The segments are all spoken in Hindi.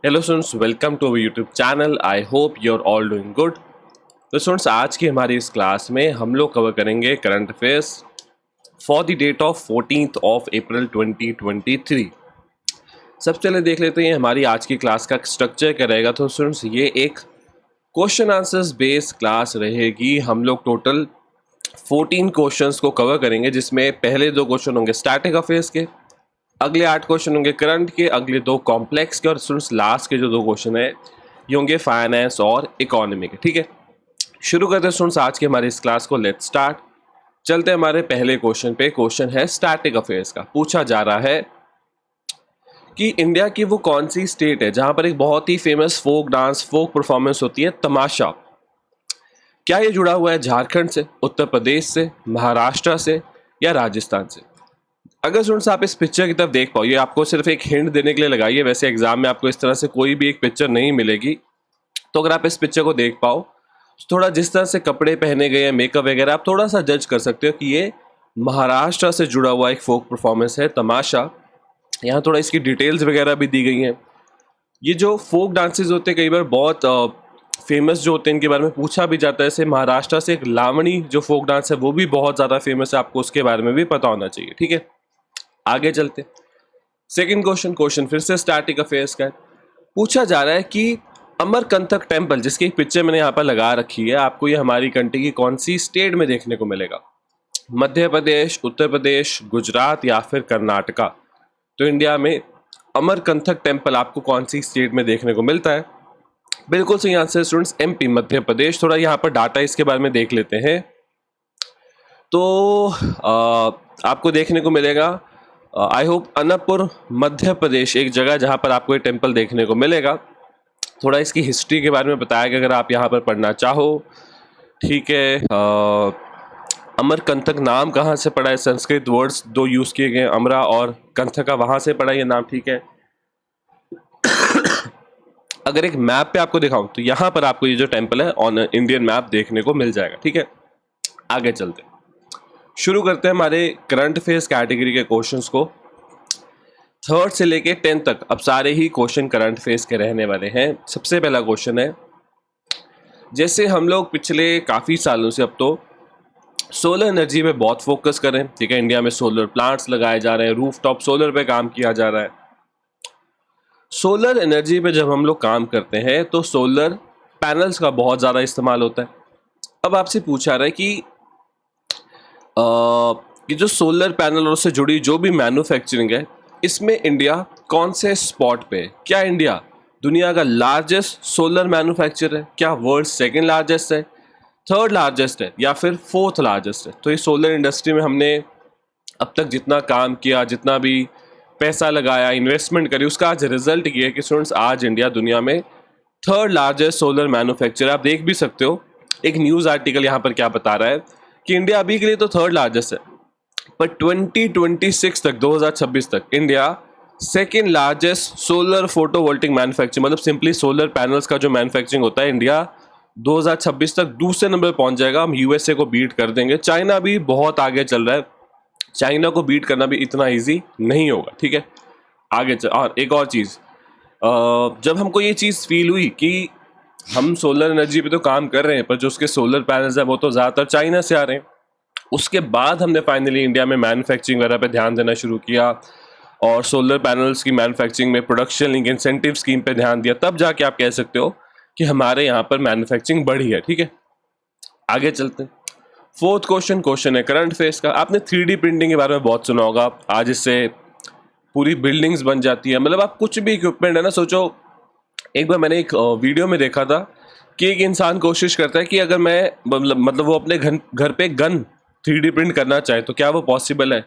Hello students, welcome to our YouTube channel. I hope you are all doing good. तो स्टूडेंट्स, आज की हमारी इस क्लास में हम लोग कवर करेंगे current affairs for the date of 14th of April 2023। सबसे पहले देख लेते हैं हमारी आज की क्लास का स्ट्रक्चर क्या रहेगा। तो स्टूडेंट्स, ये एक क्वेश्चन आंसर्स बेस्ड क्लास रहेगी। हम लोग टोटल 14 क्वेश्चंस को कवर करेंगे, जिसमें पहले 2 क्वेश्चन होंगे स्टैटिक अफेयर्स के, अगले 8 क्वेश्चन होंगे करंट के, अगले 2 कॉम्प्लेक्स के, और स्टूडेंट्स लास्ट के जो 2 क्वेश्चन है ये होंगे फाइनेंस और इकोनॉमी के। ठीक है, शुरू करते हैं स्टूडेंट्स आज के हमारी इस क्लास को। Let's start. चलते हैं हमारे पहले क्वेश्चन पे। क्वेश्चन है स्टैटिक अफेयर्स का। पूछा जा रहा है कि इंडिया की वो कौन सी स्टेट है जहां पर एक बहुत ही फेमस फोक डांस, फोक परफॉर्मेंस होती है, तमाशा। क्या ये जुड़ा हुआ है झारखंड से, उत्तर प्रदेश से, महाराष्ट्र से या राजस्थान से? अगर स्टूडेंट्स आप इस पिक्चर की तरफ देख पाओ, ये आपको सिर्फ एक हिंट देने के लिए लगाई है, वैसे एग्जाम में आपको इस तरह से कोई भी एक पिक्चर नहीं मिलेगी। तो अगर आप इस पिक्चर को देख पाओ तो थोड़ा जिस तरह से कपड़े पहने गए हैं, मेकअप वगैरह, आप थोड़ा सा जज कर सकते हो कि ये महाराष्ट्र से जुड़ा हुआ एक फोक परफॉर्मेंस है, तमाशा। यहाँ थोड़ा इसकी डिटेल्स वगैरह भी दी गई हैं। ये जो फोक डांसेज होते हैं कई बार बहुत फेमस जो होते हैं, इनके बारे में पूछा भी जाता है। जैसे महाराष्ट्र से एक लावणी जो फोक डांस है वो भी बहुत ज़्यादा फेमस है, आपको उसके बारे में भी पता होना चाहिए। ठीक है, आगे चलते। सेकंड क्वेश्चन फिर से स्टैटिक अफेयर्स का है। पूछा जा रहा है कि अमरकंटक टेम्पल, जिसकी एक पिक्चर मैंने यहाँ पर लगा रखी है, आपको ये हमारी कंट्री की कौन सी स्टेट में देखने को मिलेगा? मध्य प्रदेश, उत्तर प्रदेश, गुजरात या फिर कर्नाटका? तो इंडिया में अमरकंटक टेम्पल आपको कौन सी स्टेट में देखने को मिलता है? बिल्कुल सही answer students, MP, Madhya Pradesh. थोड़ा यहाँ पर डाटा इसके बारे में देख लेते हैं। तो आपको देखने को मिलेगा, आई होप, अनूपपुर, मध्य प्रदेश, एक जगह जहाँ पर आपको ये टेम्पल देखने को मिलेगा। थोड़ा इसकी हिस्ट्री के बारे में बताया गया, अगर आप यहाँ पर पढ़ना चाहो। ठीक है, अमरकंटक नाम कहाँ से पड़ा है? संस्कृत वर्ड्स 2 यूज़ किए गए, अमरा और कंथका, वहाँ से पड़ा ये नाम। ठीक है, अगर एक मैप पे आपको दिखाऊं तो यहाँ पर आपको ये जो टेम्पल है ऑन इंडियन मैप देखने को मिल जाएगा। ठीक है, आगे चलते हैं। शुरू करते हैं हमारे करंट अफेयर्स कैटेगरी के क्वेश्चंस को। 3rd से लेके 10th तक अब सारे ही क्वेश्चन करंट अफेयर्स के रहने वाले हैं। सबसे पहला क्वेश्चन है, जैसे हम लोग पिछले काफ़ी सालों से अब तो सोलर एनर्जी पे बहुत फोकस कर रहे हैं। ठीक है, इंडिया में सोलर प्लांट्स लगाए जा रहे हैं, रूफटॉप सोलर पे काम किया जा रहा है। सोलर एनर्जी पे जब हम लोग काम करते हैं तो सोलर पैनल्स का बहुत ज़्यादा इस्तेमाल होता है। अब आपसे पूछा रहा है कि ये जो सोलर पैनल और उससे जुड़ी जो भी मैन्युफैक्चरिंग है, इसमें इंडिया कौन से स्पॉट पे है? क्या इंडिया दुनिया का लार्जेस्ट सोलर मैन्युफैक्चरर है? क्या वर्ल्ड सेकंड लार्जेस्ट है, 3rd लार्जेस्ट है या फिर 4th लार्जेस्ट है? तो ये सोलर इंडस्ट्री में हमने अब तक जितना काम किया, जितना भी पैसा लगाया, इन्वेस्टमेंट करी, उसका आज रिजल्ट ये है कि स्टूडेंट्स आज इंडिया दुनिया में 3rd लार्जेस्ट सोलर मैन्युफैक्चरर। आप देख भी सकते हो एक न्यूज़ आर्टिकल यहाँ पर क्या बता रहा है कि इंडिया अभी के लिए तो 3rd लार्जेस्ट है, पर 2026 तक, 2026 तक India 2nd largest solar photovoltaic manufacturing, मतलब सिंपली सोलर पैनल्स का जो मैन्युफैक्चरिंग होता है, इंडिया 2026 तक दूसरे नंबर पर पहुंच जाएगा। हम यूएसए को बीट कर देंगे। चाइना भी बहुत आगे चल रहा है, चाइना को बीट करना भी इतना ईजी नहीं होगा। ठीक है, आगे चल। और एक और चीज़, जब हमको ये चीज़ फील हुई कि हम सोलर एनर्जी पे तो काम कर रहे हैं, पर जो उसके सोलर पैनल्स हैं वो तो ज़्यादातर चाइना से आ रहे हैं, उसके बाद हमने फाइनली इंडिया में मैन्युफैक्चरिंग वगैरह पे ध्यान देना शुरू किया और सोलर पैनल्स की मैन्युफैक्चरिंग में प्रोडक्शन लिंक इंसेंटिव स्कीम पे ध्यान दिया, तब जाके आप कह सकते हो कि हमारे यहाँ पर मैन्युफैक्चरिंग बढ़ी है। ठीक है, आगे चलते हैं। 4th क्वेश्चन है करंट अफेयर्स का। आपने 3D प्रिंटिंग के बारे में बहुत सुना होगा। आज इससे पूरी बिल्डिंग्स बन जाती है, मतलब आप कुछ भी इक्विपमेंट है ना, सोचो, एक बार मैंने एक वीडियो में देखा था कि एक इंसान कोशिश करता है कि अगर मैं मतलब वो अपने घर पे गन 3D प्रिंट करना चाहे तो क्या वो पॉसिबल है?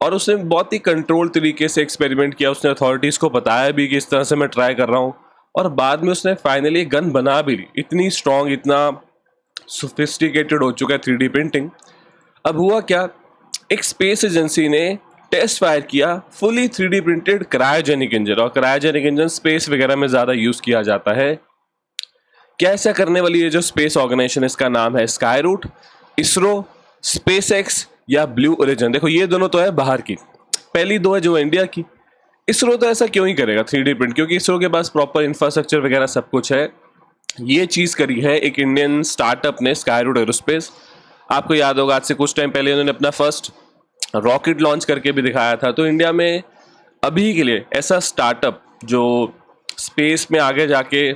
और उसने बहुत ही कंट्रोल तरीके से एक्सपेरिमेंट किया। उसने अथॉरिटीज़ को बताया भी कि इस तरह से मैं ट्राई कर रहा हूँ, और बाद में उसने फाइनली गन बना भी ली। इतनी स्ट्रॉन्ग, इतना सोफिस्टिकेटेड हो चुका है 3D प्रिंटिंग। अब हुआ क्या, एक स्पेस एजेंसी ने टेस्ट फायर किया fully 3D printed cryogenic engine, और क्रायोजेनिक इंजन स्पेस वगैरह में ज़्यादा यूज़ किया जाता है। क्या ऐसा करने वाली ये जो स्पेस ऑर्गेनाइजेशन, इसका नाम है Skyroot, ISRO, SpaceX या ब्लू ओरिजिन। देखो ये दोनों तो है बाहर की, पहली 2 है जो इंडिया की। इसरो तो ऐसा क्यों ही करेगा 3D प्रिंट, क्योंकि इसरो के पास प्रॉपर इंफ्रास्ट्रक्चर वगैरह सब कुछ है। ये चीज़ करी है एक इंडियन स्टार्टअप ने, स्काईरूट एरोस्पेस। आपको याद होगा आज से कुछ टाइम पहले उन्होंने अपना फर्स्ट रॉकेट लॉन्च करके भी दिखाया था। तो इंडिया में अभी के लिए ऐसा स्टार्टअप जो स्पेस में आगे जाके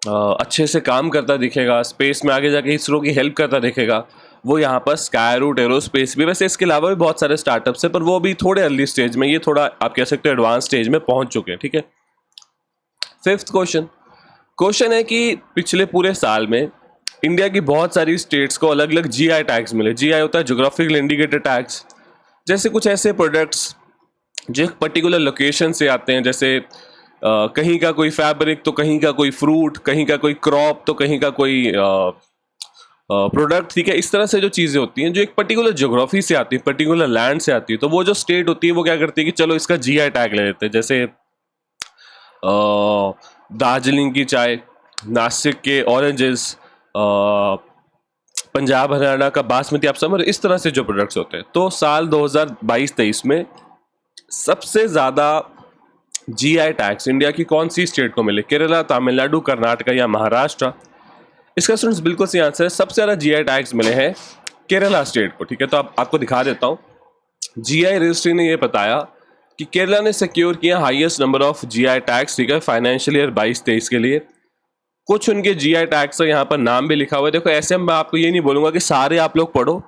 अच्छे से काम करता दिखेगा, स्पेस में आगे जाके इसरो की हेल्प करता दिखेगा, वो यहाँ पर स्काईरूट एरोस्पेस भी। वैसे इसके अलावा भी बहुत सारे स्टार्टअप्स हैं, पर वो भी थोड़े अर्ली स्टेज में, ये थोड़ा आप कह सकते हो एडवांस स्टेज में पहुंच चुके हैं, ठीक है। फिफ्थ क्वेश्चन है कि पिछले पूरे साल में इंडिया की बहुत सारी स्टेट्स को अलग अलग जीआई टैग्स मिले। जीआई होता है ज्योग्राफिकल इंडिकेटर टैग्स। जैसे कुछ ऐसे प्रोडक्ट्स जो एक पर्टिकुलर लोकेशन से आते हैं, जैसे कहीं का कोई फैब्रिक तो कहीं का कोई फ्रूट, कहीं का कोई क्रॉप तो कहीं का कोई प्रोडक्ट, ठीक है। इस तरह से जो चीज़ें होती हैं जो एक पर्टिकुलर ज्योग्राफी से आती है, पर्टिकुलर लैंड से आती है, तो वो जो स्टेट होती है वो क्या करती है कि चलो इसका जीआई टैग ले लेते हैं। जैसे दार्जिलिंग की चाय, नासिक के ऑरेंजेस, पंजाब हरियाणा का बासमती, आप समझ, इस तरह से जो प्रोडक्ट्स होते हैं। तो साल 2022-23 में सबसे ज़्यादा जीआई टैग्स इंडिया की कौन सी स्टेट को मिले? केरला, तमिलनाडु, कर्नाटका या महाराष्ट्र? इसका स्टूडेंट्स बिल्कुल सही आंसर है, सबसे ज़्यादा जीआई टैग्स मिले हैं केरला स्टेट को, ठीक है। तो आपको दिखा देता हूँ। जीआई रजिस्ट्री ने यह बताया कि केरला ने सिक्योर किया highest number of GI tags, ठीक है, फाइनेंशियल ईयर 22-23 के लिए। कुछ उनके जीआई टैग्स का यहाँ पर नाम भी लिखा हुआ है। देखो ऐसे मैं आपको ये नहीं बोलूँगा कि सारे आप लोग पढ़ो,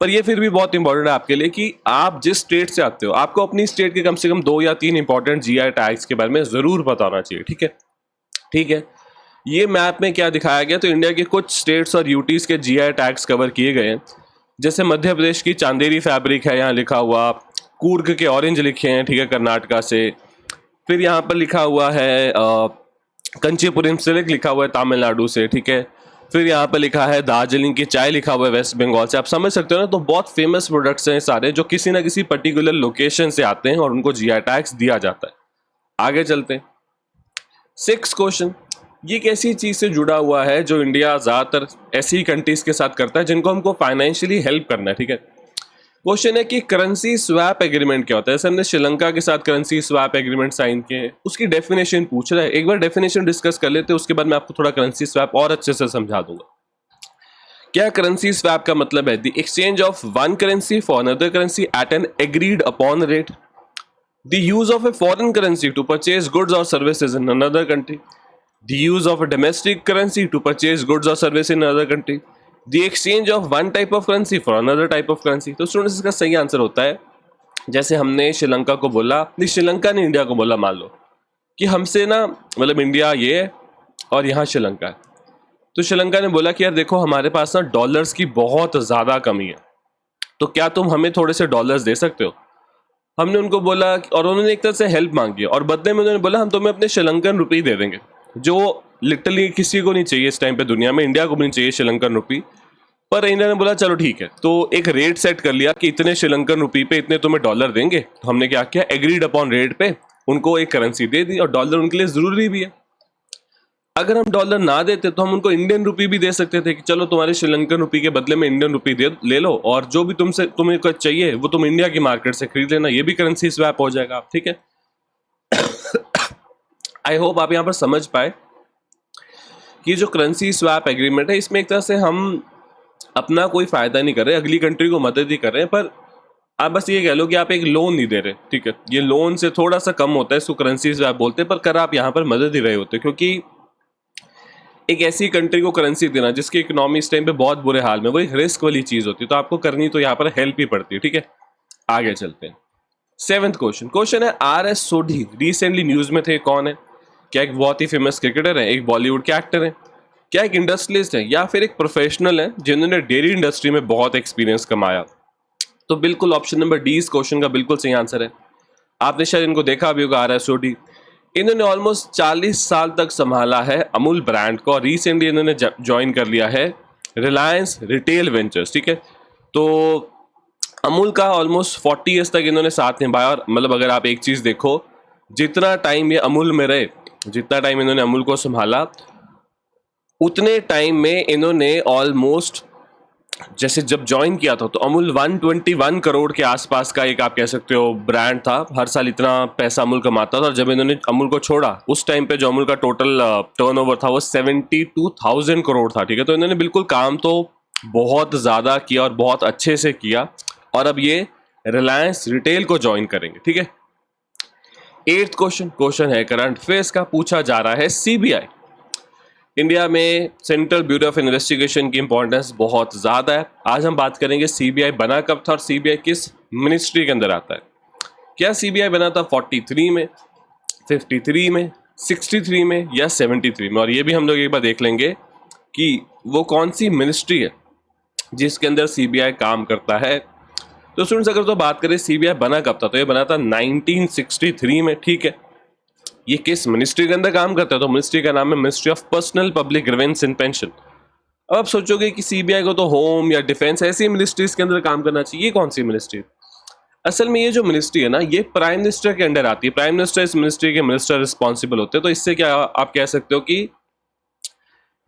पर ये फिर भी बहुत इंपॉर्टेंट है आपके लिए कि आप जिस स्टेट से आते हो आपको अपनी स्टेट के कम से कम 2 या 3 इंपॉर्टेंट जीआई टैग्स के बारे में ज़रूर पता होना चाहिए, ठीक है। ठीक है, ये मैप में क्या दिखाया गया, तो इंडिया के कुछ स्टेट्स और यूटीज़ के जीआई टैग्स कवर किए गए हैं। जैसे मध्य प्रदेश की चांदेरी फैब्रिक है यहाँ लिखा हुआ, कूर्ग के ऑरेंज लिखे हैं, ठीक है, कर्नाटका से। फिर यहाँ पर लिखा हुआ है कंचीपुरम सिल्क लिखा हुआ है तमिलनाडु से, ठीक है। फिर यहाँ पर लिखा है दार्जिलिंग की चाय लिखा हुआ है वेस्ट बंगाल से। आप समझ सकते हो ना, तो बहुत फेमस प्रोडक्ट्स हैं सारे जो किसी ना किसी पर्टिकुलर लोकेशन से आते हैं और उनको जीआई टैग्स दिया जाता है। आगे चलते हैं। 6th क्वेश्चन, ये एक ऐसी चीज़ से जुड़ा हुआ है जो इंडिया ज़्यादातर ऐसी कंट्रीज के साथ करता है जिनको हमको फाइनेंशियली हेल्प करना है, ठीक है। क्वेश्चन है कि करेंसी स्वैप एग्रीमेंट क्या होता है। जैसे हमने श्रीलंका के साथ करेंसी स्वैप एग्रीमेंट साइन किए, उसकी डेफिनेशन पूछ रहा है। एक बार डेफिनेशन डिस्कस कर लेते हैं, उसके बाद मैं आपको थोड़ा करेंसी स्वैप और अच्छे से समझा दूंगा। क्या करेंसी स्वैप का मतलब है? The exchange of one currency for another currency at an agreed upon rate, the use of a foreign currency to purchase goods और services in another country, the use of a domestic currency to purchase goods और service in another country, the exchange of one type of currency for another type of currency. तो स्टूडेंट्स इसका सही आंसर होता है, जैसे हमने श्रीलंका को बोला, नहीं श्रीलंका ने इंडिया को बोला, मान लो कि हमसे ना, मतलब इंडिया ये है और यहाँ श्रीलंका है, तो श्रीलंका ने बोला कि यार देखो हमारे पास ना डॉलर्स की बहुत ज़्यादा कमी है, तो क्या तुम हमें थोड़े से डॉलर्स दे सकते हो? हमने उनको बोला, और उन्होंने एक तरह से हेल्प मांगी और बदले में उन्होंने बोला हम तुम्हें अपने श्रीलंकन रुपी दे देंगे, जो लिटरली किसी को नहीं चाहिए इस टाइम पे दुनिया में, इंडिया को भी नहीं चाहिए श्रीलंकन रुपी। पर इंडिया ने बोला चलो ठीक है, तो एक रेट सेट कर लिया कि इतने श्रीलंकन रुपी पे इतने तुम्हें डॉलर देंगे। तो हमने क्या किया, एग्रीड अपॉन रेट पे उनको एक करेंसी दे दी, और डॉलर उनके लिए जरूरी भी है। अगर हम डॉलर ना देते तो हम उनको इंडियन रुपी भी दे सकते थे कि चलो तुम्हारे श्रीलंकन रुपी के बदले में इंडियन रुपी ले लो, और जो भी तुम्हें चाहिए वो तुम इंडिया की मार्केट से खरीद लेना। ये भी करेंसी स्वैप हो जाएगा, ठीक है। आई होप आप यहाँ पर समझ पाए कि जो करेंसी स्वैप एग्रीमेंट है, इसमें एक तरह से हम अपना कोई फायदा नहीं कर रहे, अगली कंट्री को मदद ही कर रहे हैं, पर आप बस ये कह लो कि आप एक लोन नहीं दे रहे, ठीक है। ये लोन से थोड़ा सा कम होता है, इसको करेंसी स्वैप बोलते हैं, पर कर आप यहाँ पर मदद ही रहे होते, क्योंकि एक ऐसी कंट्री को करेंसी देना जिसकी इकोनॉमी इस टाइम पे बहुत बुरे हाल में, वो एक रिस्क वाली चीज़ होती है, तो आपको करनी तो यहाँ पर हेल्प ही पड़ती है, ठीक है। आगे चलते हैं। 7th क्वेश्चन है RS सोढी रिसेंटली न्यूज़ में थे, कौन है? क्या एक बहुत ही फेमस क्रिकेटर है, एक बॉलीवुड के एक्टर है, क्या एक इंडस्ट्रियलिस्ट है, या फिर एक प्रोफेशनल है जिन्होंने डेयरी इंडस्ट्री में बहुत एक्सपीरियंस कमाया? तो बिल्कुल ऑप्शन नंबर डी इस क्वेश्चन का बिल्कुल सही आंसर है। आपने शायद इनको देखा भी होगा, RS सोढी। इन्होंने ऑलमोस्ट 40 साल तक संभाला है अमूल ब्रांड को, और रिसेंटली इन्होंने ज्वाइन कर लिया है रिलायंस रिटेल वेंचर्स, ठीक है। तो अमूल का ऑलमोस्ट 40 ईयर्स तक इन्होंने साथ निभाया, और मतलब अगर आप एक चीज़ देखो, जितना टाइम ये अमूल में रहे, जितना टाइम इन्होंने अमूल को संभाला, उतने टाइम में इन्होंने ऑलमोस्ट जैसे जब ज्वाइन किया था तो अमूल 121 करोड़ के आसपास का एक आप कह सकते हो ब्रांड था, हर साल इतना पैसा अमूल कमाता था। और जब इन्होंने अमूल को छोड़ा उस टाइम पे जो अमूल का टोटल टर्नओवर था वो 72,000 करोड़ था, ठीक है। तो इन्होंने बिल्कुल काम तो बहुत ज़्यादा किया और बहुत अच्छे से किया, और अब ये रिलायंस रिटेल को ज्वाइन करेंगे, ठीक है। 8th क्वेश्चन है करंट अफेयर्स का, पूछा जा रहा है सीबीआई। इंडिया में सेंट्रल ब्यूरो ऑफ इन्वेस्टिगेशन की इंपॉर्टेंस बहुत ज़्यादा है। आज हम बात करेंगे सीबीआई बना कब था और सीबीआई किस मिनिस्ट्री के अंदर आता है। क्या सीबीआई बना था 43 में, 53 में, 63 में या 73 में? और ये भी हम लोग एक बार देख लेंगे कि वो कौन सी मिनिस्ट्री है जिसके अंदर सीबीआई काम करता है। तो स्टूडेंट्स अगर तो बात करें सीबीआई बना कब था, तो ये बना था 1963 में, ठीक है। ये किस मिनिस्ट्री के अंदर काम करता है? तो मिनिस्ट्री का नाम है ministry of personnel public grievance and pension. अब आप सोचोगे कि सीबीआई को तो होम या डिफेंस ऐसी मिनिस्ट्रीज के अंदर काम करना चाहिए, ये कौन सी मिनिस्ट्री? असल में ये जो मिनिस्ट्री है ना, ये प्राइम मिनिस्टर के अंडर आती है। प्राइम मिनिस्टर इस मिनिस्ट्री के मिनिस्टर रिस्पॉन्सिबल होते हैं। तो इससे क्या आप कह सकते हो कि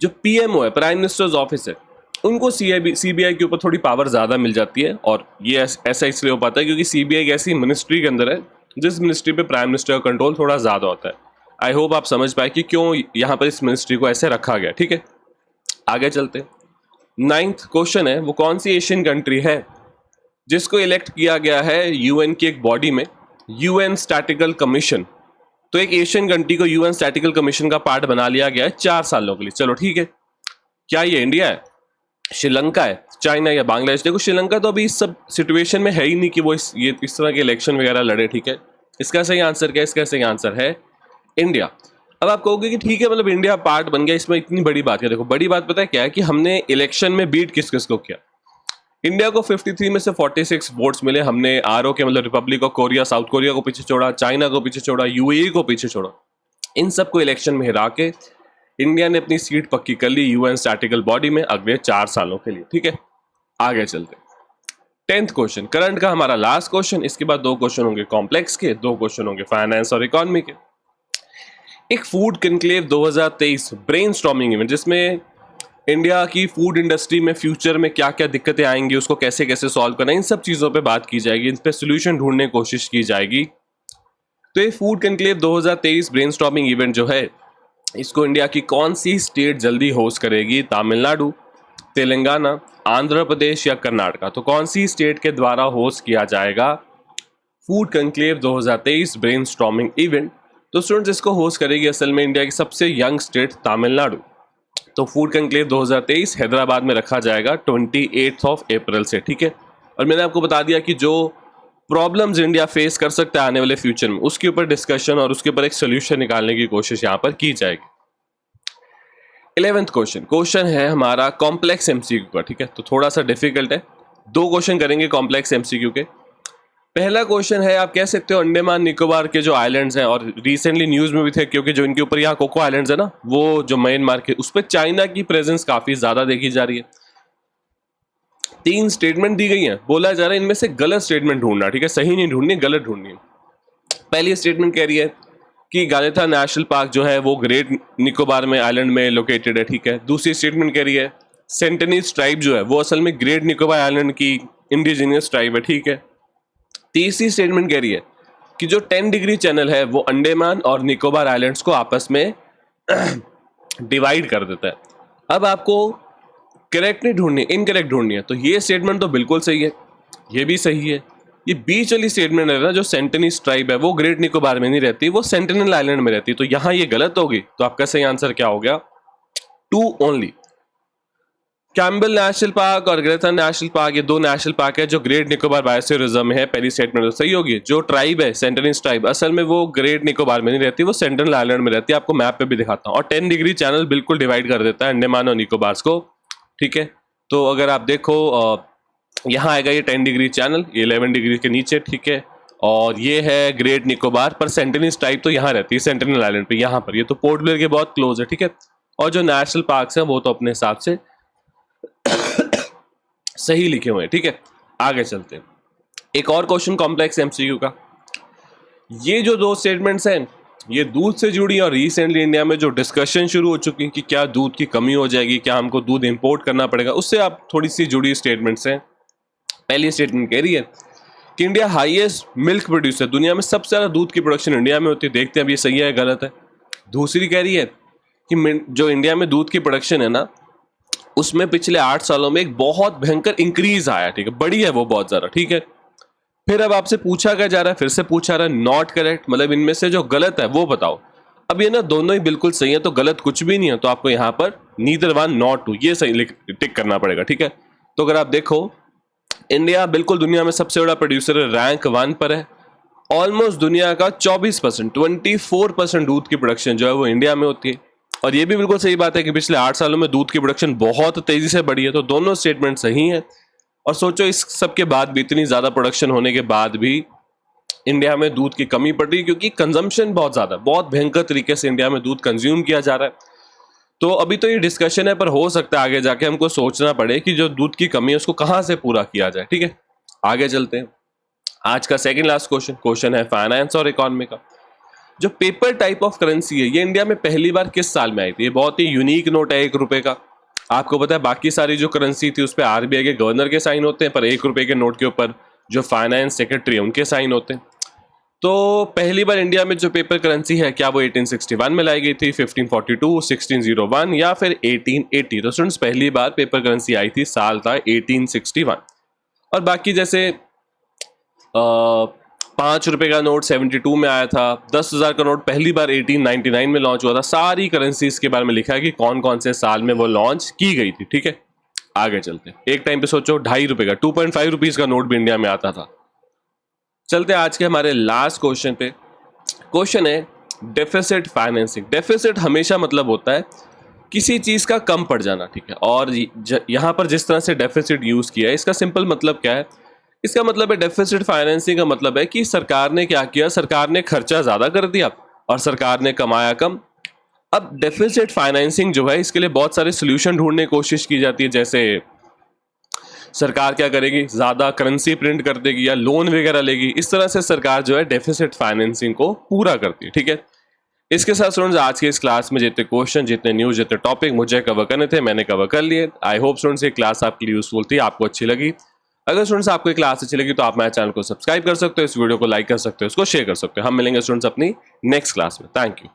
जो पीएमओ है, प्राइम मिनिस्टर्स ऑफिस है, उनको सीबीआई के ऊपर थोड़ी पावर ज़्यादा मिल जाती है। और ये ऐसा इसलिए हो पाता है क्योंकि सीबीआई एक ऐसी मिनिस्ट्री के अंदर है जिस मिनिस्ट्री पे प्राइम मिनिस्टर का कंट्रोल थोड़ा ज़्यादा होता है। आई होप आप समझ पाए कि क्यों यहाँ पर इस मिनिस्ट्री को ऐसे रखा गया, ठीक है। आगे चलते। 9th क्वेश्चन है, वो कौन सी एशियन कंट्री है जिसको इलेक्ट किया गया है यूएन की एक बॉडी में, यूएन स्टैटिकल कमीशन। तो एक एशियन कंट्री को यूएन स्टैटिकल कमीशन का पार्ट बना लिया गया है 4 सालों के लिए। चलो ठीक है, क्या ये इंडिया है, श्रीलंका है, चाइना या बांग्लादेश? देखो श्रीलंका तो अभी इस सब सिचुएशन में है ही नहीं कि वो इस तरह के इलेक्शन वगैरह लड़े, ठीक है। इसका सही आंसर क्या है? इसका सही आंसर है इंडिया। अब आप कहोगे कि ठीक है, मतलब इंडिया पार्ट बन गया, इसमें इतनी बड़ी बात क्या? देखो बड़ी बात पता है क्या है कि हमने इलेक्शन में बीट किस किस को किया। इंडिया को 53 में से 46 वोट्स मिले। हमने आरओ के मतलब Republic of Korea, south Korea को पीछे छोड़ा, चाइना को पीछे छोड़ा, यूएई को पीछे छोड़ा। इन सबको इलेक्शन में हरा के इंडिया ने अपनी सीट पक्की कर ली यूएन स्टैटिकल बॉडी में अगले 4 सालों के लिए, ठीक है। आगे चलते। 10th क्वेश्चन करंट का हमारा लास्ट क्वेश्चन। इसके बाद 2 क्वेश्चन होंगे कॉम्प्लेक्स के, 2 क्वेश्चन होंगे फाइनेंस और इकोनॉमी के। एक फूड कॉन्क्लेव 2023 ब्रेनस्टॉर्मिंग इवेंट, जिसमें इंडिया की फूड इंडस्ट्री में फ्यूचर में क्या क्या दिक्कतें आएंगी, उसको कैसे कैसे सॉल्व करना, इन सब चीज़ों पे बात की जाएगी, इन पे सोल्यूशन ढूंढने की कोशिश की जाएगी। तो ये फूड कॉन्क्लेव 2023 ब्रेनस्टॉर्मिंग इवेंट जो है, इसको इंडिया की कौन सी स्टेट जल्दी होस्ट करेगी? तमिलनाडु, तेलंगाना, आंध्र प्रदेश या कर्नाटका? तो कौन सी स्टेट के द्वारा होस्ट किया जाएगा फूड कॉन्क्लेव 2023 ब्रेनस्टॉर्मिंग इवेंट? तो स्टूडेंट्स इसको होस्ट करेगी असल में इंडिया की सबसे यंग स्टेट तमिलनाडु। तो फूड कॉन्क्लेव 2023 हैदराबाद में रखा जाएगा 28 अप्रैल से, ठीक है। और मैंने आपको बता दिया कि जो प्रॉब्लम्स इंडिया फेस कर सकता है आने वाले फ्यूचर में, उसके ऊपर डिस्कशन और उसके ऊपर एक सोल्यूशन निकालने की कोशिश यहाँ पर की जाएगी। 11th क्वेश्चन है हमारा कॉम्प्लेक्स एमसीक्यू का, ठीक है। तो थोड़ा सा डिफिकल्ट है, 2 क्वेश्चन करेंगे कॉम्प्लेक्स एमसीक्यू के। पहला क्वेश्चन है, आप कह सकते हो अंडमान निकोबार के जो आइलैंड्स हैं, और रिसेंटली न्यूज़ में भी थे क्योंकि जो इनके ऊपर यहाँ कोको आइलैंड्स है ना, वो जो म्यांमार के, उस पर चाइना की प्रेजेंस काफ़ी ज़्यादा देखी जा रही है। 3 स्टेटमेंट दी गई हैं, बोला जा रहा है इनमें से गलत स्टेटमेंट ढूंढना, ठीक है। सही नहीं ढूंढनी, गलत ढूंढनी है। पहली स्टेटमेंट कह रही है कि गालेथा नेशनल पार्क जो है वो ग्रेट निकोबार में आइलैंड में लोकेटेड है, ठीक है। दूसरी स्टेटमेंट कह रही है सेंटनीज ट्राइब जो है वो असल में ग्रेट निकोबार आइलैंड की इंडिजिनियस ट्राइब है, ठीक है। तीसरी स्टेटमेंट कह रही है कि जो 10 डिग्री चैनल है वो अंडमान और निकोबार आइलैंड्स को आपस में डिवाइड कर देता है। अब आपको करेक्ट नहीं ढूंढनी, इनकरेक्ट ढूंढनी है। तो ये स्टेटमेंट तो बिल्कुल सही है, ये भी सही है। ये बीच वाली स्टेटमेंट है ना, जो सेंटनीज ट्राइब है वो ग्रेट निकोबार में नहीं रहती, वो सेंटिनल आइलैंड में रहती है। तो यहाँ ये गलत होगी। तो आपका सही आंसर क्या हो गया? 2 ओनली। कैम्बल नेशनल पार्क और ग्रेथन नेशनल पार्क, ये 2 नेशनल पार्क है जो ग्रेट निकोबार बायोस्फीयर रिजर्व में है। पहली स्टेटमेंट तो सही होगी। जो ट्राइब है सेंटिनल ट्राइब, असल में वो ग्रेट निकोबार में नहीं रहती, वो सेंट्रल आइलैंड में रहती है। आपको मैप पे भी दिखाता हूँ। और 10 डिग्री चैनल बिल्कुल डिवाइड कर देता है अंडमान और निकोबार्स को, ठीक है। तो अगर आप देखो यहाँ आएगा ये 10 डिग्री चैनल, ये 11 डिग्री के नीचे, ठीक है। और ये है ग्रेट निकोबार, पर सेंटिनल ट्राइब तो यहाँ रहती है सेंटिनल आइलैंड पे, यहाँ पर। ये तो पोर्ट ब्लेयर के बहुत क्लोज है, ठीक है। और जो नेशनल पार्क्स हैं वो तो अपने हिसाब से सही लिखे हुए हैं, ठीक है। आगे चलते हैं। एक और क्वेश्चन कॉम्प्लेक्स एमसीक्यू का। ये जो 2 स्टेटमेंट्स हैं ये दूध से जुड़ी और रिसेंटली इंडिया में जो डिस्कशन शुरू हो चुकी है कि क्या दूध की कमी हो जाएगी, क्या हमको दूध इंपोर्ट करना पड़ेगा, उससे आप थोड़ी सी जुड़ी स्टेटमेंट्स हैं। पहली स्टेटमेंट कह रही है कि इंडिया हाईएस्ट मिल्क प्रोड्यूसर, दुनिया में सबसे ज़्यादा दूध की प्रोडक्शन इंडिया में होती है। देखते हैं अब ये सही है गलत है। दूसरी कह रही है कि जो इंडिया में दूध की प्रोडक्शन है ना, उसमें पिछले 8 सालों में एक बहुत भयंकर इंक्रीज आया, ठीक है, बड़ी है वो बहुत ज़्यादा, ठीक है। फिर अब आपसे पूछा क्या जा रहा है, फिर से पूछा रहा है नॉट करेक्ट, मतलब इनमें से जो गलत है वो बताओ। अब ये ना दोनों ही बिल्कुल सही है, तो गलत कुछ भी नहीं है, तो आपको यहाँ पर नीदर वन नॉट टू ये सही टिक करना पड़ेगा, ठीक है। तो अगर आप देखो, इंडिया बिल्कुल दुनिया में सबसे बड़ा प्रोड्यूसर है, रैंक 1 पर है। ऑलमोस्ट दुनिया का 24% दूध की प्रोडक्शन जो है वो इंडिया में होती है। और ये भी बिल्कुल सही बात है कि पिछले 8 सालों में दूध की प्रोडक्शन बहुत तेजी से बढ़ी है, तो दोनों स्टेटमेंट सही हैं। और सोचो इस सब के बाद भी, इतनी ज़्यादा प्रोडक्शन होने के बाद भी इंडिया में दूध की कमी पड़ रही है, क्योंकि कंजम्पशन बहुत ज़्यादा, बहुत भयंकर तरीके से इंडिया में दूध कंज्यूम किया जा रहा है। तो अभी तो ये डिस्कशन है, पर हो सकता है आगे जाके हमको सोचना पड़े कि जो दूध की कमी है उसको कहाँ से पूरा किया जाए, ठीक है। आगे चलते हैं। आज का सेकंड लास्ट क्वेश्चन है फाइनेंस और इकोनॉमी का। जो पेपर टाइप ऑफ करेंसी है, ये इंडिया में पहली बार किस साल में आई थी? ये बहुत ही यूनिक नोट है, 1 रुपए का। आपको पता है बाकी सारी जो करेंसी थी उस पर आरबीआई के गवर्नर के साइन होते हैं, पर 1 रुपए के नोट के ऊपर जो फाइनेंस सेक्रेटरी है उनके साइन होते हैं। तो पहली बार इंडिया में जो पेपर करेंसी है, क्या वो 1861 में लाई गई थी, 1542, 1601 या फिर 1880? तो स्टूडेंट्स पहली बार पेपर करेंसी आई थी, साल था 1861। और बाकी जैसे 5 रुपए का नोट 72 में आया था, 10,000 का नोट पहली बार 1899 में लॉन्च हुआ था। सारी करेंसीज के बारे में लिखा है कि कौन कौन से साल में वो लॉन्च की गई थी, ठीक है। आगे चलते हैं। एक टाइम पे सोचो 2.5 रुपए का 2.5 रुपीज का नोट भी इंडिया में आता था। चलते हैं आज के हमारे लास्ट क्वेश्चन पे। क्वेश्चन है डेफिसिट फाइनेंसिंग। डेफिसिट हमेशा मतलब होता है किसी चीज का कम पड़ जाना, ठीक है। और यहाँ पर जिस तरह से डेफिसिट यूज किया है, इसका सिंपल मतलब क्या है? इसका मतलब है डेफिसिट फाइनेंसिंग का मतलब है कि सरकार ने क्या किया, सरकार ने खर्चा ज्यादा कर दिया और सरकार ने कमाया कम। अब डेफिसिट फाइनेंसिंग जो है, इसके लिए बहुत सारे सोल्यूशन ढूंढने की कोशिश की जाती है। जैसे सरकार क्या करेगी, ज्यादा करेंसी प्रिंट कर देगी या लोन वगैरह लेगी। इस तरह से सरकार जो है डेफिसिट फाइनेंसिंग को पूरा करती है, ठीक है। इसके साथ स्टूडेंट्स आज के इस क्लास में जितने क्वेश्चन, जितने न्यूज, जितने टॉपिक मुझे कवर करने थे मैंने कवर कर लिए। आई होप स्टूडेंट्स ये क्लास आपके लिए यूजफुल थी, आपको अच्छी लगी। अगर स्टूडेंट्स आपको क्लास अच्छी लगी तो आप मेरे चैनल को सब्सक्राइब कर सकते हो, इस वीडियो को लाइक कर सकते हो, इसको शेयर कर सकते हो। हम मिलेंगे स्टूडेंट्स अपनी नेक्स्ट क्लास में। Thank you.